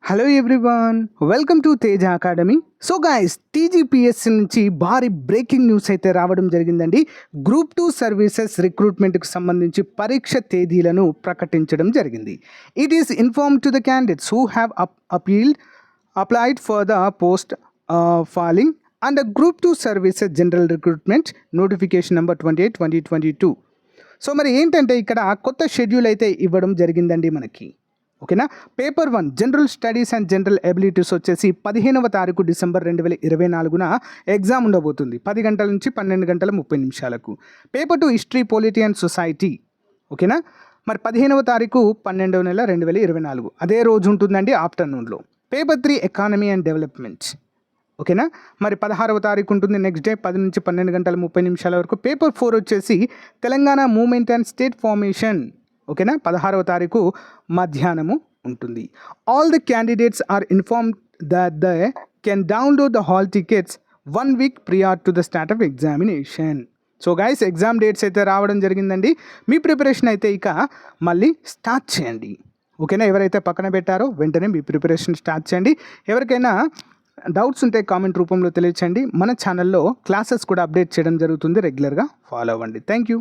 Hello everyone, welcome to Teja academy. So guys, TGPSC నుంచి భారీ breaking news అయితే రావడం జరిగిందండి. గ్రూప్ 2 సర్వీసెస్ రిక్రూట్మెంట్కి సంబంధించి పరీక్ష తేదీలను ప్రకటించడం జరిగింది. It is inform to the candidates who have applied for the post following and group 2 services general recruitment notification number 28/2022. So మరి ఏంటంటే ఇక్కడ కొత్త షెడ్యూల్ అయితే ఇవ్వడం జరిగిందండి మనకి. ఓకేనా. Paper 1 general studies and general abilities వచ్చేసి 15వ తారీఖు డిసెంబర్ 2024 ఎగ్జామ్ ఉండబోతుంది 10 గంటల నుంచి 12 గంటల 30 నిమిషాలకు. Paper 2 history, polity and society. ఓకేనా. మరి 15వ తారీఖు 12వ నెల 2024 అదే రోజు ఉంటుందండి ఆఫ్టర్నూన్లో. Paper 3 economy and development. ఓకేనా. మరి 16వ తారీఖు ఉంటుంది నెక్స్ట్ డే 10 నుంచి 12 గంటల 30 నిమిషాల వరకు. పేపర్ 4 వచ్చేసి Telangana movement and state formation. ఓకేనా. 16వ తారీఖు మధ్యాహ్నము ఉంటుంది. All the candidates are informed that they can download the hall tickets 1 week prior to the start of examination. So guys, exam dates అయితే రావడం జరిగిందండి. మీ ప్రిపరేషన్ అయితే ఇక మళ్ళీ స్టార్ట్ చేయండి. ఓకేనా. ఎవరైతే పక్కన పెట్టారో వెంటనే మీ ప్రిపరేషన్ స్టార్ట్ చేయండి. ఎవరికైనా డౌట్స్ ఉంటే కామెంట్ రూపంలో తెలియచేయండి. మన ఛానల్లో క్లాసెస్ కూడా అప్డేట్ చేయడం జరుగుతుంది, రెగ్యులర్గా ఫాలో అవ్వండి. Thank you.